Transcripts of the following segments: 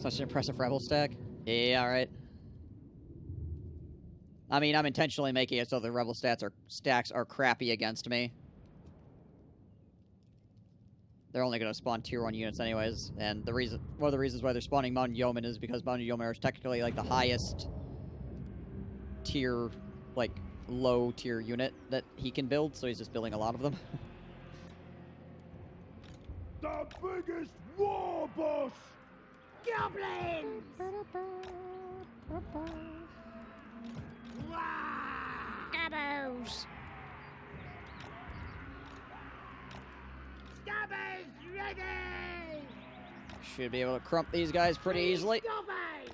Such an impressive rebel stack. Yeah, alright. I mean, I'm intentionally making it so the rebel stacks are crappy against me. They're only going to spawn tier 1 units anyways, and one of the reasons why they're spawning Mountain Yeoman is because Mountain Yeoman are technically like the highest tier, like low tier unit that he can build, so he's just building a lot of them. The biggest war boss! Goblins! Gobos! Stubbies ready! Should be able to crump these guys pretty easily. Stubbies!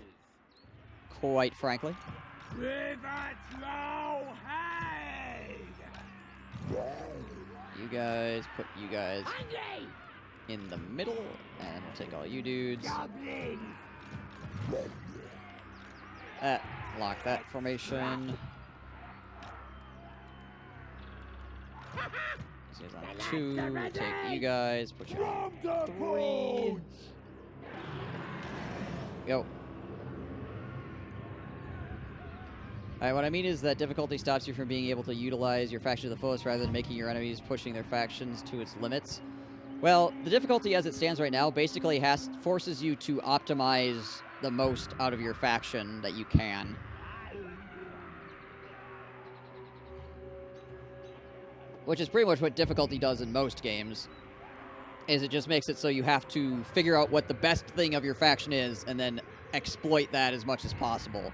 Quite frankly. Rivet low hide! You guys, put you guys Hungry! in the middle, and we'll take all you dudes. Goblins! Lock that formation. This is on 2. Take you guys. Put you on 3. Go. Alright, what I mean is that difficulty stops you from being able to utilize your faction to the fullest rather than making your enemies pushing their factions to its limits. Well, the difficulty as it stands right now basically forces you to optimize the most out of your faction that you can. Which is pretty much what difficulty does in most games. Is it just makes it so you have to figure out what the best thing of your faction is and then exploit that as much as possible.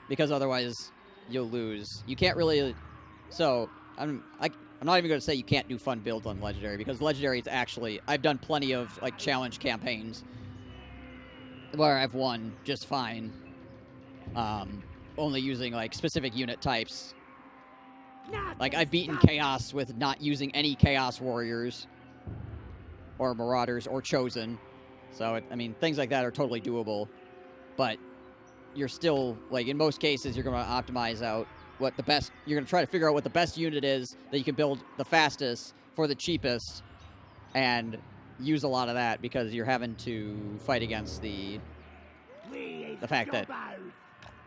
Because otherwise, you'll lose. You can't really... So, I'm not even going to say you can't do fun builds on Legendary, because Legendary is actually... I've done plenty of, like, challenge campaigns where I've won just fine. Only using, like, specific unit types. Like, I've beaten Chaos with not using any Chaos Warriors. Or Marauders, or Chosen. So, I mean, things like that are totally doable. But... you're still, like, in most cases, you're going to optimize out what the best... You're going to try to figure out what the best unit is that you can build the fastest for the cheapest and use a lot of that because you're having to fight against the fact that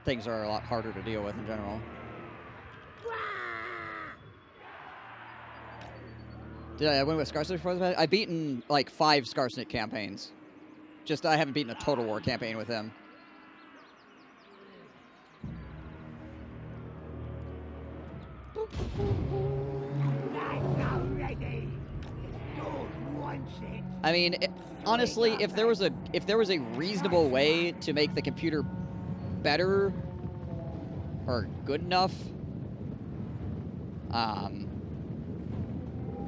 things are a lot harder to deal with in general. Did I win with Scarsnit before this? I've beaten, like, 5 Scarsnit campaigns. Just, I haven't beaten a Total War campaign with him. I mean, honestly, if there was a reasonable way to make the computer better or good enough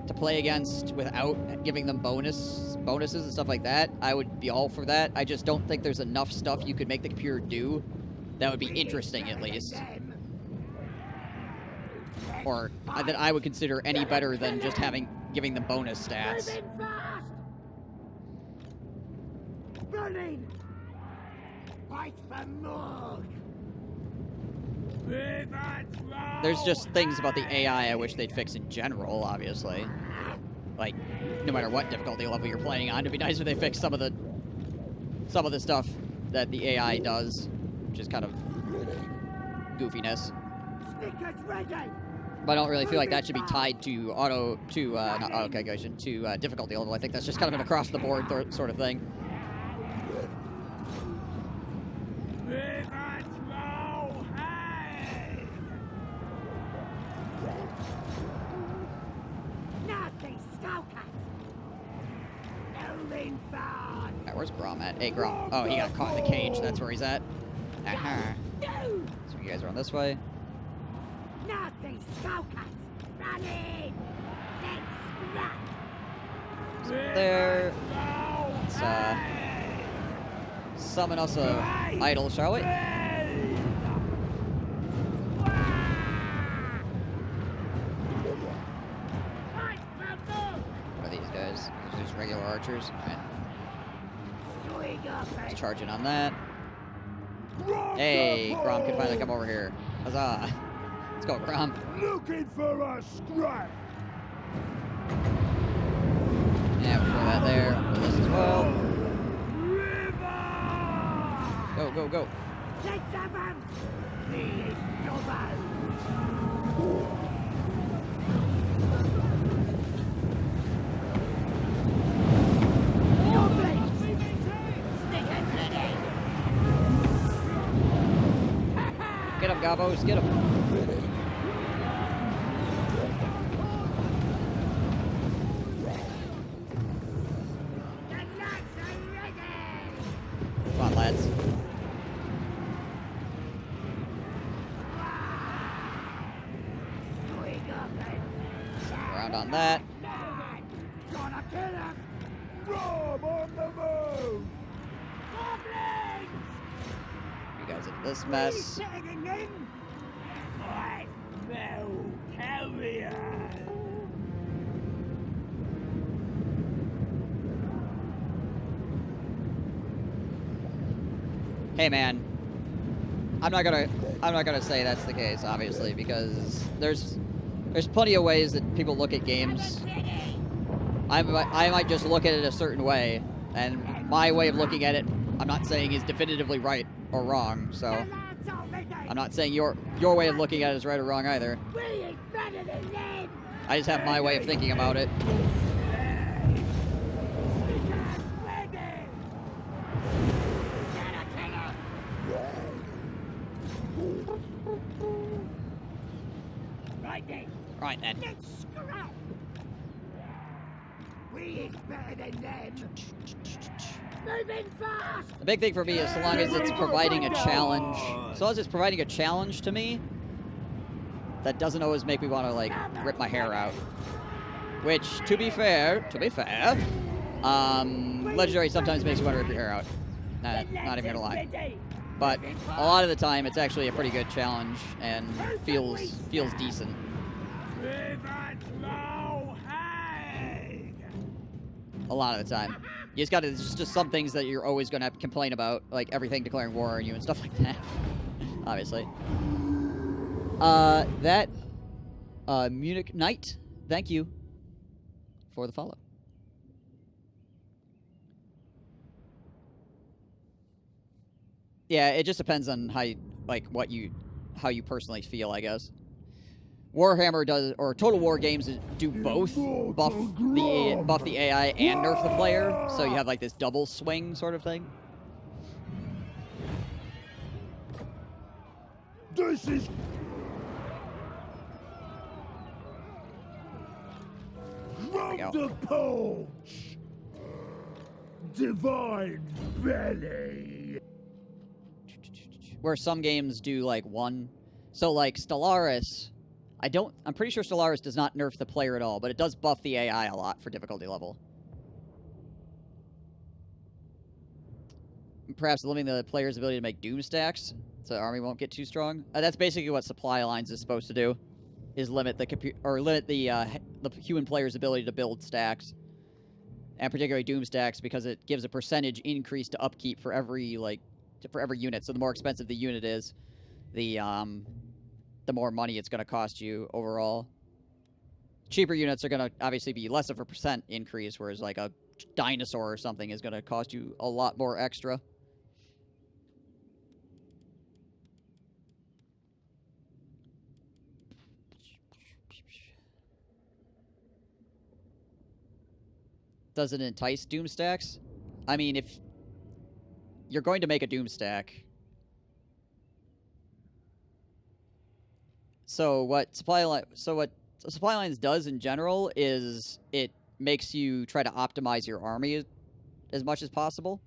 to play against without giving them bonuses and stuff like that, I would be all for that. I just don't think there's enough stuff you could make the computer do that would be interesting, at least. Or that I would consider any better than just giving them bonus stats. Running! Fight for more! There's just things about the AI I wish they'd fix in general, obviously. Like, no matter what difficulty level you're playing on, it'd be nice if they fixed some of the stuff that the AI does, which is kind of goofiness. Stickers ready! But I don't really feel like that should be tied to not auto calculation, to difficulty level. I think that's just kind of an across-the-board sort of thing. Alright, where's Grom at? Hey, Grom. Oh, he got caught in the cage. That's where he's at. Aha. So you guys are on this way. Nothing, Skullcats! Running! So there. Let's summon us a idol, shall we? What are these guys? These are just regular archers. Alright. Just charging on that. Hey, Grom can finally come over here. Huzzah. Let's go, Grom. Looking for a scrap. Yeah, we'll throw that there. We'll do this as well. go, go. Let's have 'em! Please, double! Get him, Gabos, get him. Come on, lads. Around on that. Gonna kill him! Rob on the move! Goblins! You guys in this mess. Setting in! I smell carrion! Hey, man. I'm not gonna say that's the case, obviously, because there's plenty of ways that people look at games. I might just look at it a certain way, and my way of looking at it, I'm not saying is definitively right or wrong. So I'm not saying your way of looking at it is right or wrong either. I just have my way of thinking about it. Right then. We is better than them. Moving fast. The big thing for me is so long as it's providing a challenge. So long as it's providing a challenge to me, that doesn't always make me want to like rip my hair out. Which, to be fair, Legendary sometimes makes you want to rip your hair out. Not even gonna lie. But a lot of the time, it's actually a pretty good challenge and feels decent. A lot of the time. You just gotta, there's just some things that you're always gonna complain about, like everything declaring war on you and stuff like that. Obviously. Munich Knight, thank you for the follow. Yeah, it just depends on how you, like, how you personally feel, I guess. Warhammer does, or Total War games do both buff the AI and nerf the player, so you have like this double swing sort of thing. This is... From the Paunch! Divine Belly! Where some games do like one, so like Stellaris, I'm pretty sure Stellaris does not nerf the player at all, but it does buff the AI a lot for difficulty level. Perhaps limiting the player's ability to make doom stacks, so the army won't get too strong. That's basically what Supply Lines is supposed to do, is limit the human player's ability to build stacks, and particularly doom stacks, because it gives a percentage increase to upkeep for every unit. So the more expensive the unit is, the more money it's going to cost you overall. Cheaper units are going to obviously be less of a percent increase, whereas like a dinosaur or something is going to cost you a lot more extra. Does it entice doom stacks? I mean, if you're going to make a doom stack, so what Supply Lines does in general is it makes you try to optimize your army as much as possible.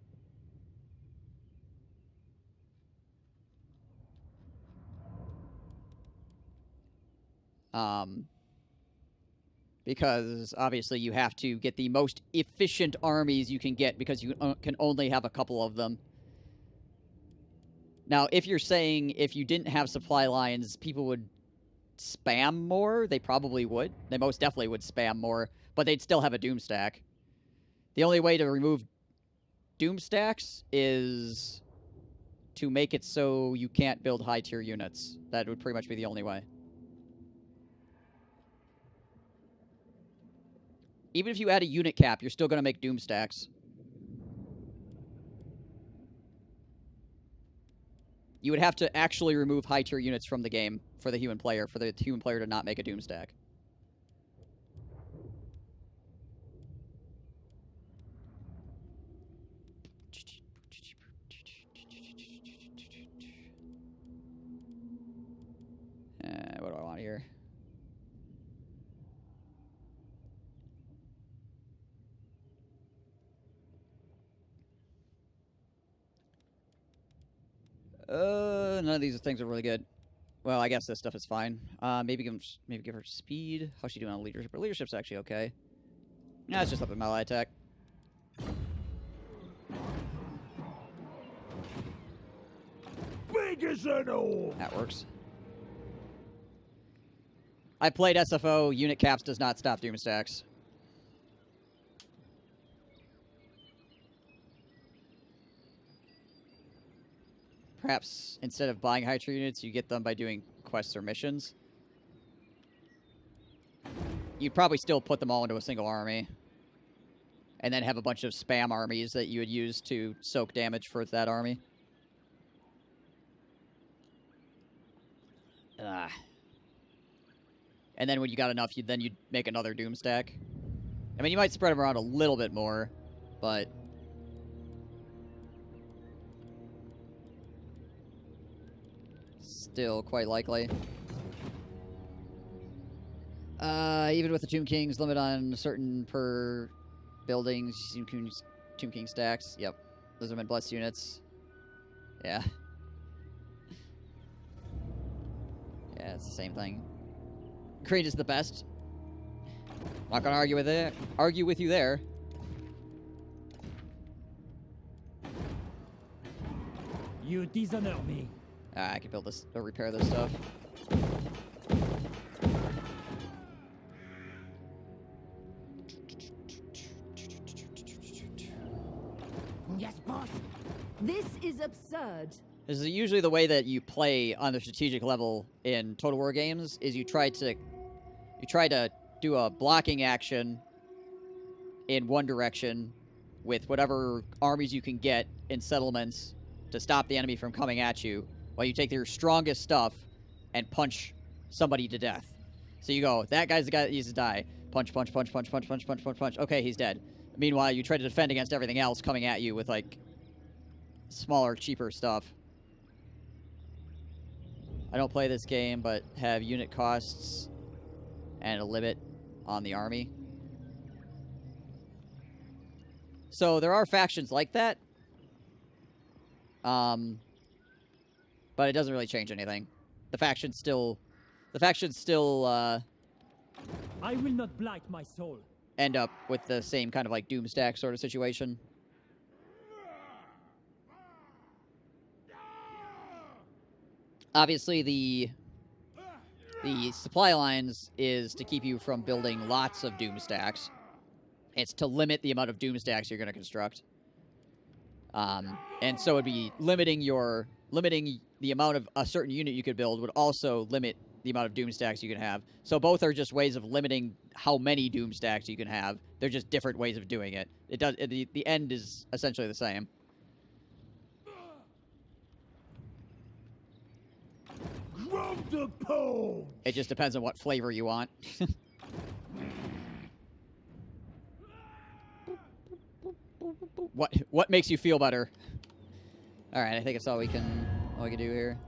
Because obviously you have to get the most efficient armies you can get, because you can only have a couple of them. Now, if you're saying if you didn't have supply lines, people would spam more, they probably would. They most definitely would spam more, but they'd still have a doom stack. The only way to remove doom stacks is to make it so you can't build high-tier units. That would pretty much be the only way. Even if you add a unit cap, you're still going to make doom stacks. You would have to actually remove high-tier units from the game for the human player, to not make a doom stack. What do I want here? None of these things are really good. Well, I guess this stuff is fine. Maybe give her speed. How's she doing on leadership? Her leadership's actually okay. Nah, it's just up in melee attack. Big as an orc. That works. I played SFO. Unit caps does not stop doom stacks. Perhaps instead of buying high tier units, you get them by doing quests or missions. You'd probably still put them all into a single army. And then have a bunch of spam armies that you would use to soak damage for that army. And then when you got enough, you'd make another doom stack. I mean, you might spread them around a little bit more, but... still quite likely. Even with the Tomb King's limit on certain per buildings, Tomb King stacks. Yep. Lizardman Blessed units. Yeah. Yeah, it's the same thing. Creed is the best. Not gonna argue with you there. You dishonor me. I can build this or repair this stuff. Yes, boss. This is absurd. This is usually the way that you play on the strategic level in Total War games. Is you try to do a blocking action in one direction with whatever armies you can get in settlements to stop the enemy from coming at you, while you take your strongest stuff and punch somebody to death. So you go, that guy's the guy that needs to die. Punch, punch, punch, punch, punch, punch, punch, punch, punch. Okay, he's dead. Meanwhile, you try to defend against everything else coming at you with, like, smaller, cheaper stuff. I don't play this game, but have unit costs and a limit on the army. So there are factions like that. But it doesn't really change anything. The factions still I will not blight my soul. end up with the same kind of like doomstack sort of situation. Obviously, the supply lines is to keep you from building lots of doomstacks. It's to limit the amount of doomstacks you're going to construct. And so it'd be limiting the amount of a certain unit you could build would also limit the amount of doomstacks you can have. So both are just ways of limiting how many doomstacks you can have. They're just different ways of doing it. The end is essentially the same. Grab the pole. It just depends on what flavor you want. What makes you feel better? All right, I think that's all we can do here.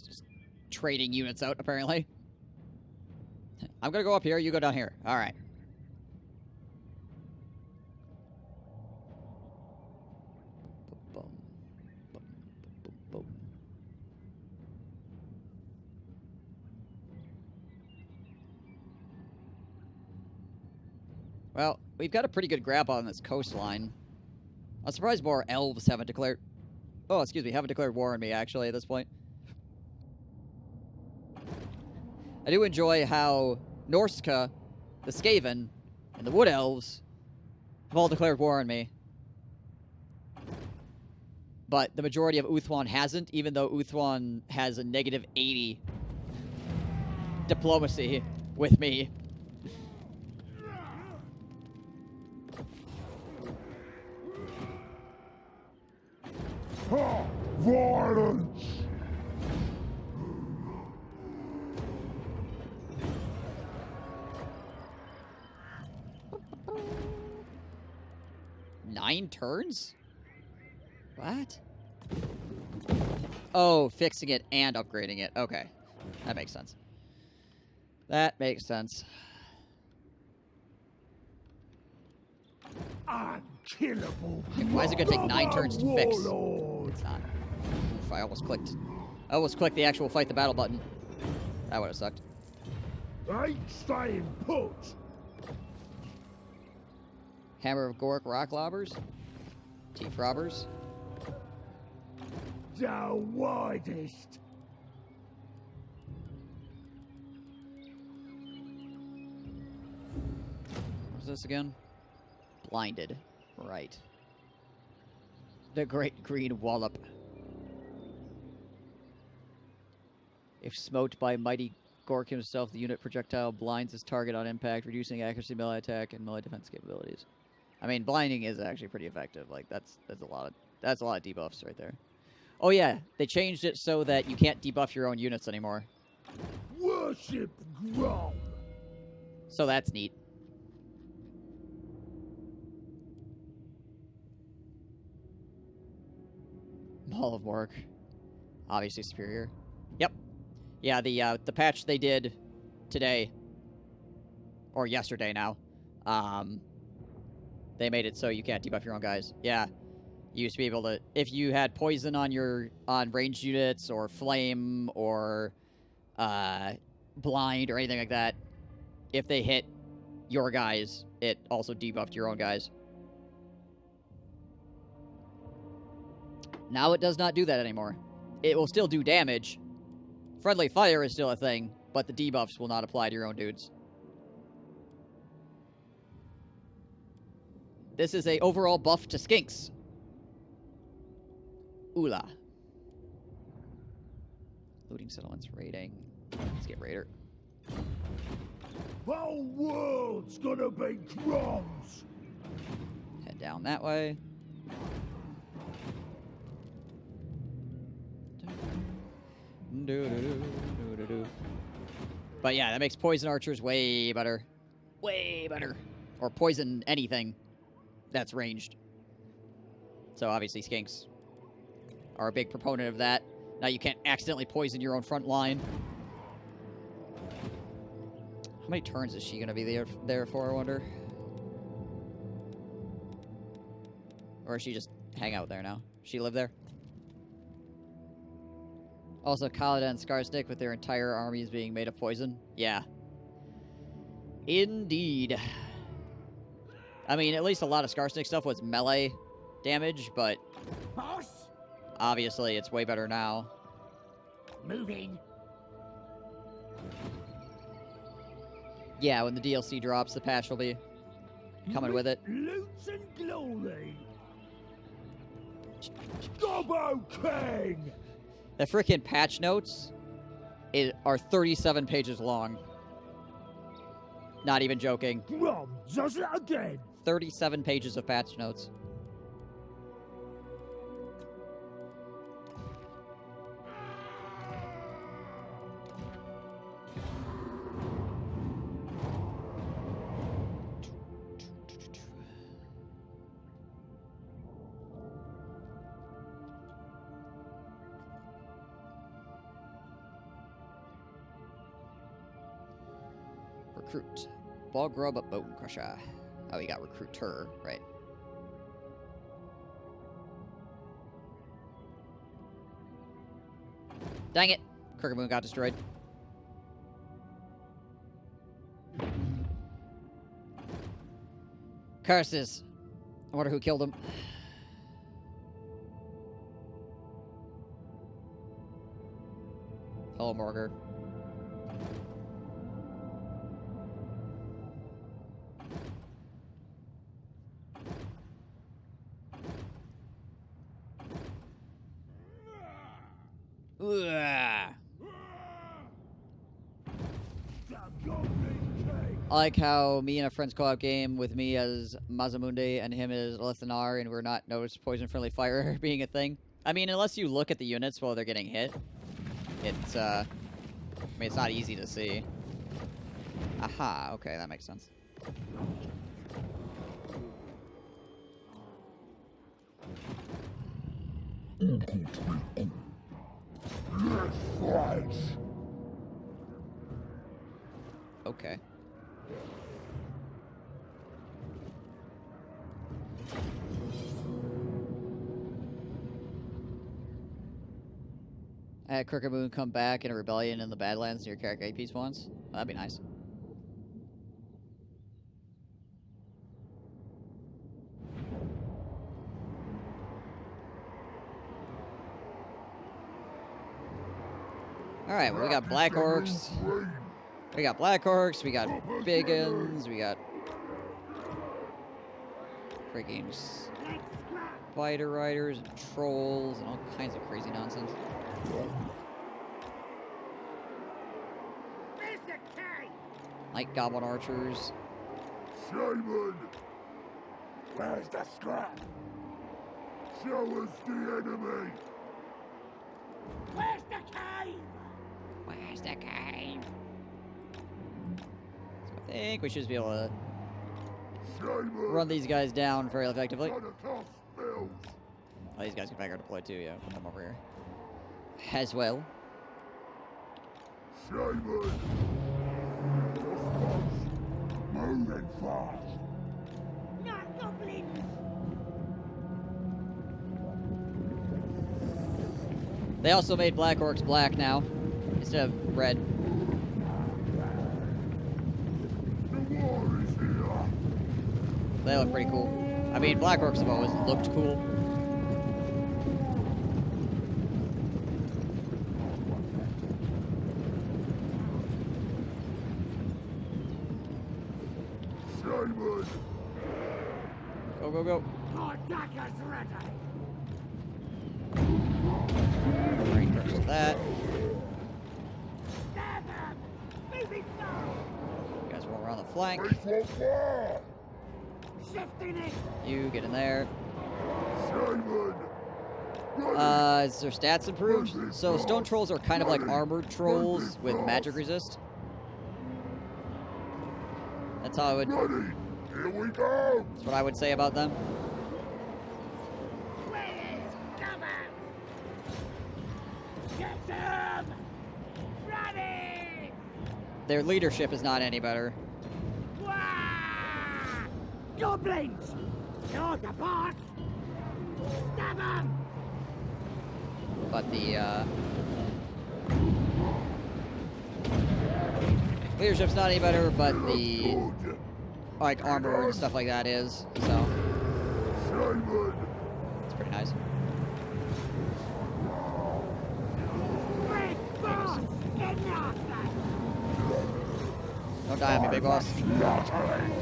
Just trading units out, apparently. I'm gonna go up here, you go down here. All right. Well, we've got a pretty good grab on this coastline. I'm surprised more elves haven't declared... Oh, excuse me, haven't declared war on me, actually, at this point. I do enjoy how Norska, the Skaven, and the Wood Elves have all declared war on me. But the majority of Uthwan hasn't, even though Uthwan has a -80 diplomacy with me. Ha! Violence! Nine turns? What? Oh, fixing it and upgrading it. Okay. That makes sense. That makes sense. Unkillable. Why is it gonna take 9 turns to fix? Warlord. It's not. Oof, I almost clicked the actual fight the battle button. That would have sucked. Ain't staying put. Hammer of Gork rock lobbers? Teeth robbers? The widest. What's this again? Blinded. Right. The Great Green Wallop. If smote by mighty Gork himself, the unit projectile blinds its target on impact, reducing accuracy, melee attack, and melee defense capabilities. I mean, blinding is actually pretty effective. Like that's a lot of debuffs right there. Oh yeah, they changed it so that you can't debuff your own units anymore. Worship Grom. So that's neat. Ball of Work. Obviously superior. Yep. Yeah, the patch they did today, or yesterday now, they made it so you can't debuff your own guys. Yeah. You used to be able to, if you had poison on ranged units, or flame, or blind, or anything like that, if they hit your guys, it also debuffed your own guys. Now it does not do that anymore. It will still do damage. Friendly fire is still a thing, but the debuffs will not apply to your own dudes. This is a overall buff to skinks. Oola. Looting settlements, raiding. Let's get raider. Whole world's gonna be Groms. Head down that way. But yeah, that makes poison archers way better. Way better. Or poison anything that's ranged. So obviously skinks are a big proponent of that. Now you can't accidentally poison your own front line. How many turns is she going to be there for, I wonder? Or does she just hang out there now? She live there? Also, Khalida and Scarsnick with their entire armies being made of poison. Yeah. Indeed. I mean, at least a lot of Scarsnick stuff was melee damage, but Boss, obviously it's way better now. moving. Yeah, when the DLC drops, the patch will be coming with it. Loots and glory. Gobbo King. The frickin' patch notes are 37 pages long. Not even joking. Grom does it again. 37 pages of patch notes. Recruit. Ball grub a bone crusher. Oh, you got recruiter, right. Dang it! Kirkamoon got destroyed. Curses. I wonder who killed him. Hello, Morgar. Ugh. The goblin king. I like how me and a friend's co-op game with me as Mazamunde and him as Lithanar, and we're not noticed poison-friendly fire being a thing. I mean, unless you look at the units while they're getting hit, it's, I mean, it's not easy to see. Aha, okay, that makes sense. Let's fight. Okay. I had Crooked come back in a rebellion in the Badlands near Carrick Peace once. That'd be nice. Alright, well, we got Black Orcs. We got Black Orcs, we got Biggins, we got freaking Spider Riders and Trolls and all kinds of crazy nonsense. Night Goblin Archers. Shaman! Where's the scrap? Show us the enemy! Where's the cave? Where's the cave? So I think we should just be able to Shaman! run these guys down very effectively. Trying to cast spells! Oh, these guys can back our deploy too, yeah. Put them over here. As well. Shaman! Moving fast! Not goblins! They also made Black Orcs black now, instead of red. The war is here! They look pretty cool. I mean, Black Orcs have always looked cool. Shaman! Go, go, go. Our daggers ready! Brain crushes that. Stab them! Moving fast! You guys roll around the flank. Wait for fire! Shifting it! You get in there. Shaman! Ready! Is their stats improved? So stone trolls are kind of like armored trolls with magic resist. That's how I would. Ready! Here we go! That's what I would say about them. Please, come on! Get them! Ready! Their leadership is not any better. Wah! Goblins! You're the boss! Stab them! But the leadership's not any better, but the Good! like armor and stuff like that is. So Shaman! it's pretty nice. Big boss! Get after! Don't die on me, big boss. Slaughtering!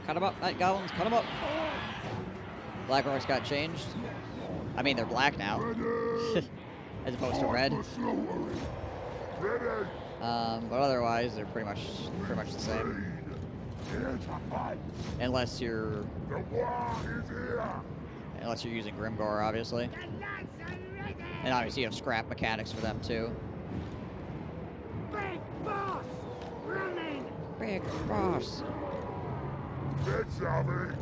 Cut them up, night goblins, cut them up. Black Orcs got changed. I mean, they're black now, Ready! as opposed to red. For slaughtering! Ready! But otherwise, they're pretty much the same. Here to fight! Unless you're The war is here! using Grimgor, obviously. The lads are ready! And obviously you have scrap mechanics for them too. Big boss! Running! Big boss. Let's have it!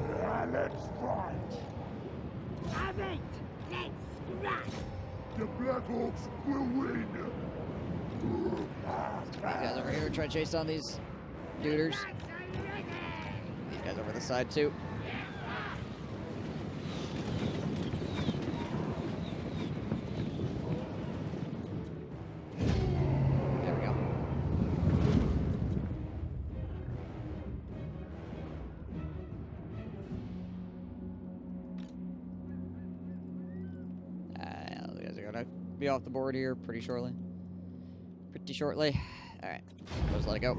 Yeah, let's fight! Have it! Let's scrap! The Black Orcs will win! These guys over here try to chase down these duders. Lads are ready! These guys over the side too. There we go. These guys are gonna be off the board here pretty shortly. Pretty shortly. Alright. Let's let it go.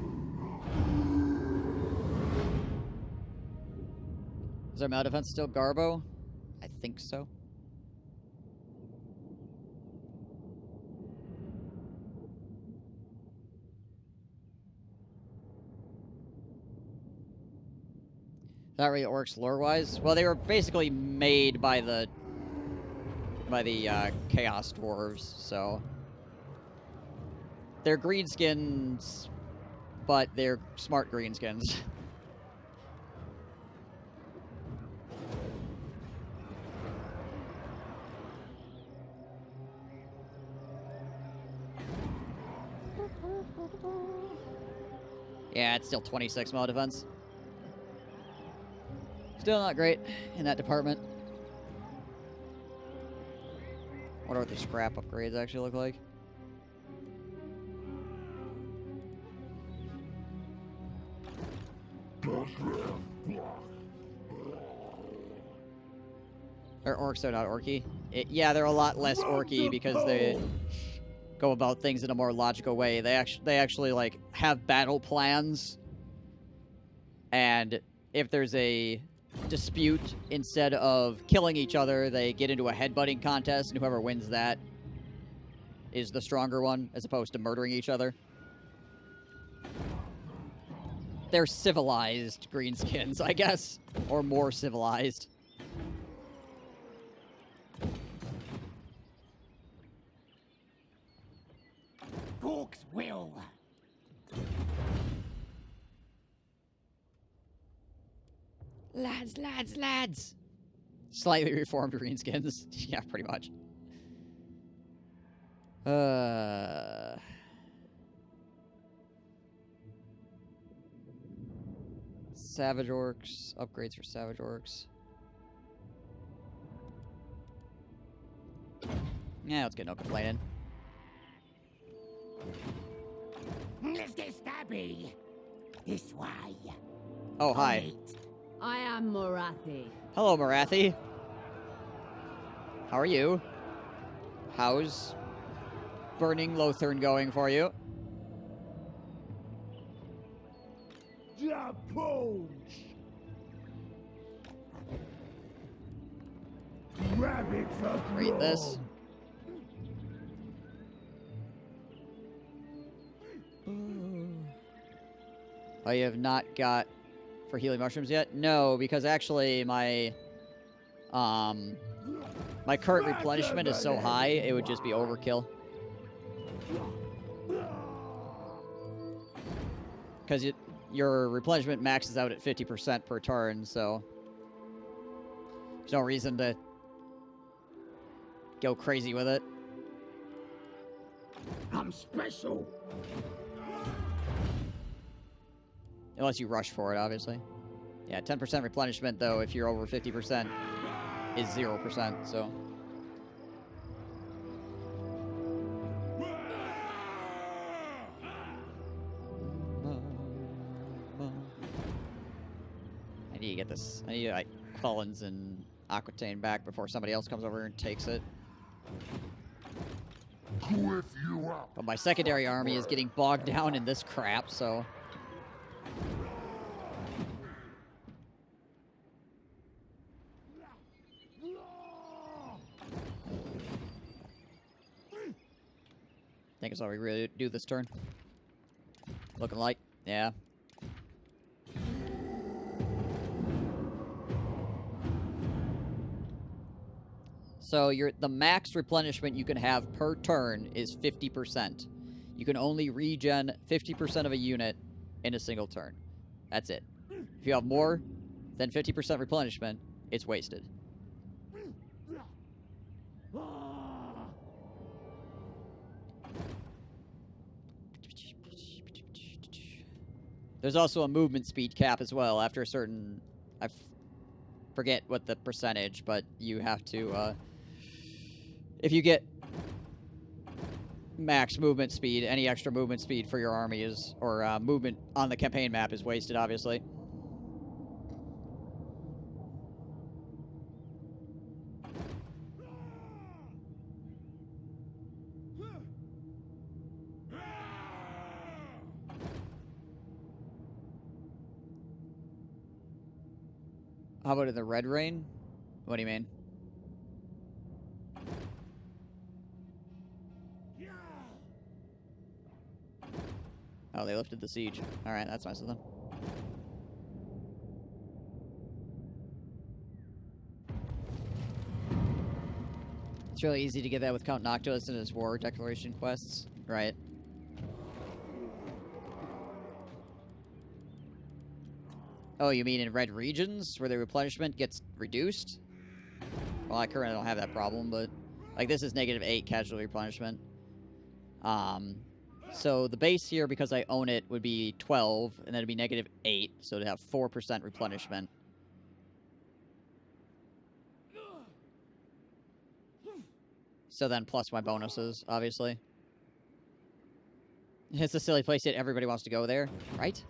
Is our metal defense still Garbo? I think so. Not really orcs lore-wise. Well, they were basically made by the Chaos Dwarves, so they're greenskins, but they're smart greenskins. Yeah, it's still 26 metal defense. Still not great in that department. Wonder what the scrap upgrades actually look like. Are orcs so not orky? Yeah, they're a lot less orky because they go about things in a more logical way. They actually like have battle plans, and if there's a dispute, instead of killing each other, they get into a headbutting contest, and whoever wins that is the stronger one, as opposed to murdering each other. They're civilized greenskins, I guess, or more civilized. Orcs will. Lads, lads, lads! Slightly reformed greenskins. Yeah, pretty much. Savage orcs. Upgrades for savage orcs. Yeah, let's get no complaining. Mr. Stabby. This way. Oh, hi. I am Morathi. Hello, Morathi. How are you? How's Burning Lothern going for you? Ja, Paunch! Rabbit for Read this. Oh, you have not got for healing mushrooms yet? No, because actually my my current replenishment is so high, it would just be overkill. Because your replenishment maxes out at 50% per turn, so there's no reason to go crazy with it. I'm special. Unless you rush for it, obviously. Yeah, 10% replenishment, though, if you're over 50%, is 0%, so... I need to get this... I need to, like, Collins and Aquitaine back before somebody else comes over and takes it. But my secondary army is getting bogged down in this crap, so... I think it's all we really do this turn. Looking like, yeah. So the max replenishment you can have per turn is 50%. You can only regen 50% of a unit in a single turn. That's it. If you have more than 50% replenishment, it's wasted. There's also a movement speed cap as well. After a certain... I forget what the percentage, but you have to... if you get max movement speed, any extra movement speed for your army is... or movement on the campaign map is wasted, obviously. How about in the red rain? What do you mean? Oh, they lifted the siege. Alright, that's nice of them. It's really easy to get that with Count Noctis and his war declaration quests, right? Oh, you mean in red regions where the replenishment gets reduced? Well, I currently don't have that problem, but like this is -8 casualty replenishment. So the base here, because I own it, would be 12, and then it'd be -8, so to have 4% replenishment. So then plus my bonuses, obviously. It's a silly place yet everybody wants to go there, right?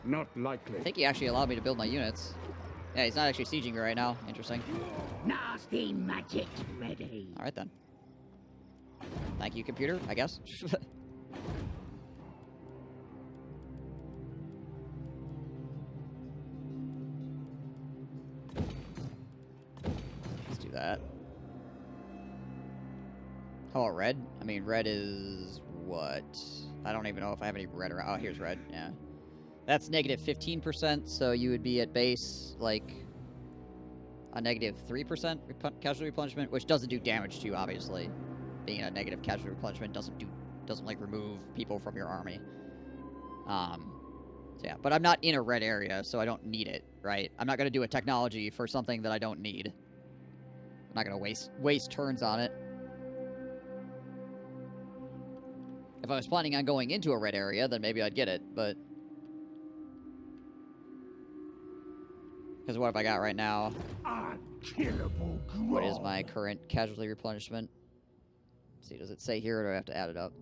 Not likely. I think he actually allowed me to build my units. Yeah, he's not actually sieging me right now. Interesting. Nasty magic's ready. Alright then. Thank you, computer, I guess. Let's do that. How about red? I mean, red is what? I don't even know if I have any red around. Oh, here's red, yeah. That's -15%, so you would be at base, like, a -3% casualty replenishment, which doesn't do damage to you, obviously. Being a negative casualty replenishment doesn't like remove people from your army. So yeah, but I'm not in a red area, so I don't need it, right? I'm not gonna do a technology for something that I don't need. I'm not gonna waste turns on it. If I was planning on going into a red area, then maybe I'd get it, but because what have I got right now? Unkillable Grom. What is my current casualty replenishment? Let's see, does it say here, or do I have to add it up?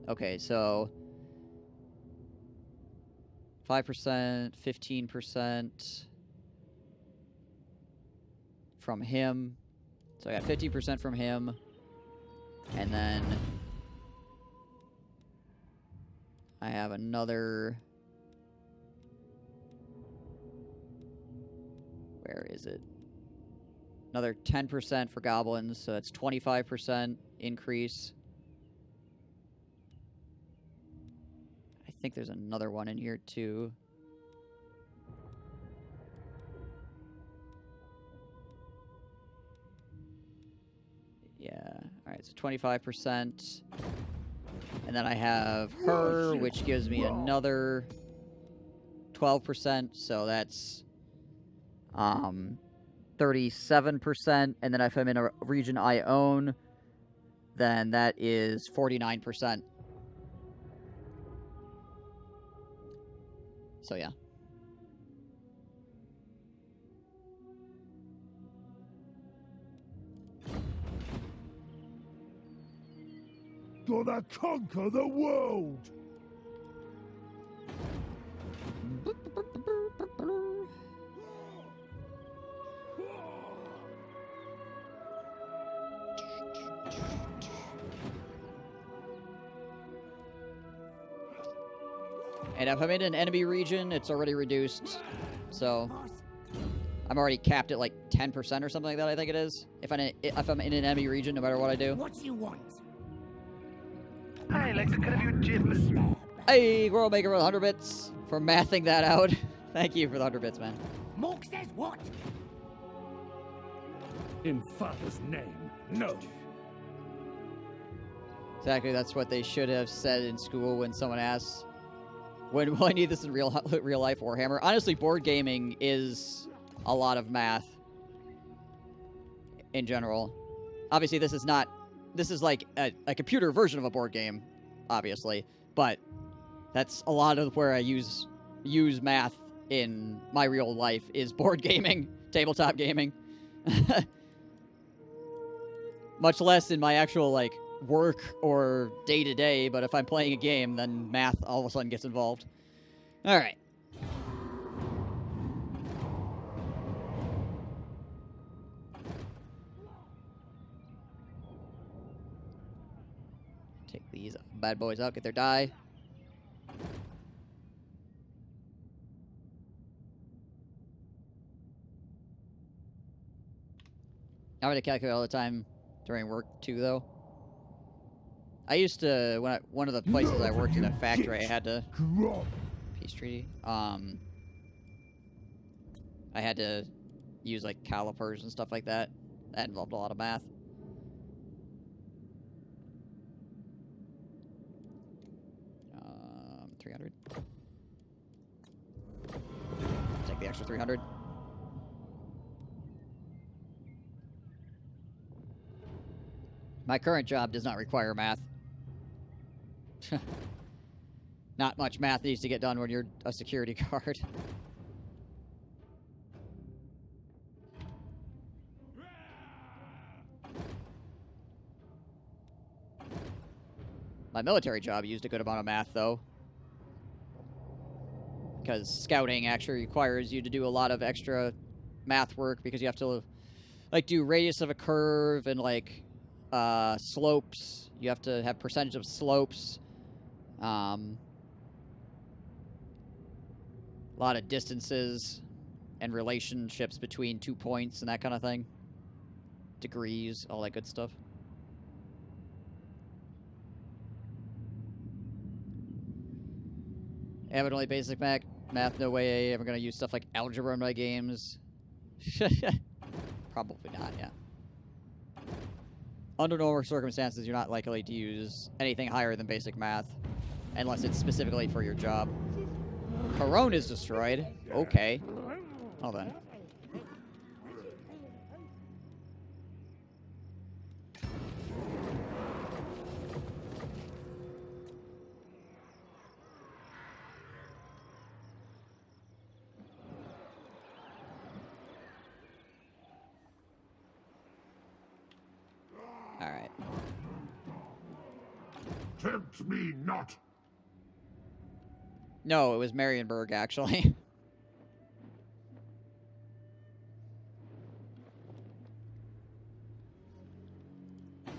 Okay, so 5%, 15% from him. So I got 50% from him, and then I have another. Where is it? Another 10% for goblins, so that's 25% increase. I think there's another one in here too. Yeah, alright, so 25%. And then I have her, which gives me another 12%, so that's 37%, and then if I'm in a region I own, then that is 49%. So yeah. Gonna conquer the world. And if I'm in an enemy region, it's already reduced. So I'm already capped at like 10% or something like that, I think it is. If I'm in an enemy region, no matter what I do. What do you want? Hi, Alex. Could I have your gym? Hey, World Maker with 100 bits for mathing that out. Thank you for the 100 bits, man. Mork says what? In Father's name, no. Exactly, that's what they should have said in school when someone asks, when will I need this in real life Warhammer? Honestly, board gaming is a lot of math in general. Obviously, this is like a computer version of a board game, obviously, but that's a lot of where I use math in my real life is board gaming, tabletop gaming. Much less in my actual, like, work or day-to-day, but if I'm playing a game, then math all of a sudden gets involved. Alright. Take these bad boys out, get their die. I had to calculate all the time during work too, though. I used to one of the places I worked in a factory, I had to peace treaty. I had to use like calipers and stuff like that. That involved a lot of math. $300. Take the extra 300. My current job does not require math. Not much math needs to get done when you're a security guard. My military job used a good amount of math, though. Because scouting actually requires you to do a lot of extra math work because you have to, like, do radius of a curve and, like, slopes. You have to have percentage of slopes. A lot of distances and relationships between 2 points and that kind of thing. Degrees, all that good stuff. Evidently basic math, no way I'm gonna use stuff like algebra in my games. Probably not, yeah. Under normal circumstances, you're not likely to use anything higher than basic math, unless it's specifically for your job. Corone is destroyed. Okay. Well then. Alright. Tempt me not. No, it was Marienburg, actually.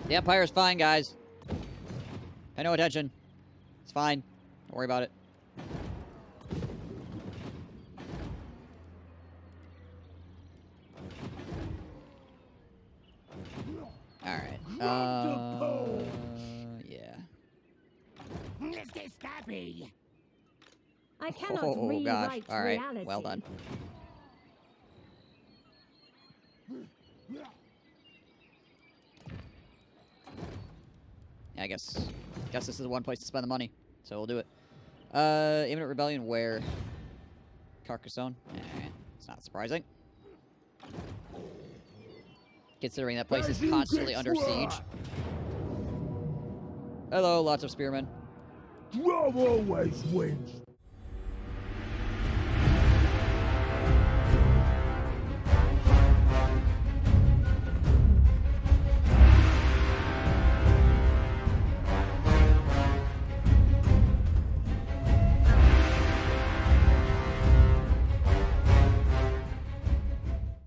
The Empire's fine, guys. Pay no attention. It's fine. Don't worry about it. Alright. Yeah. Let's get scrappy. I cannot Oh, gosh. rewrite Alright. reality. Well done. Yeah, I guess this is the one place to spend the money, so we'll do it. Imminent rebellion where? Carcassonne? It's not surprising. Considering that place is constantly under siege. Hello, lots of spearmen. Drum always wins.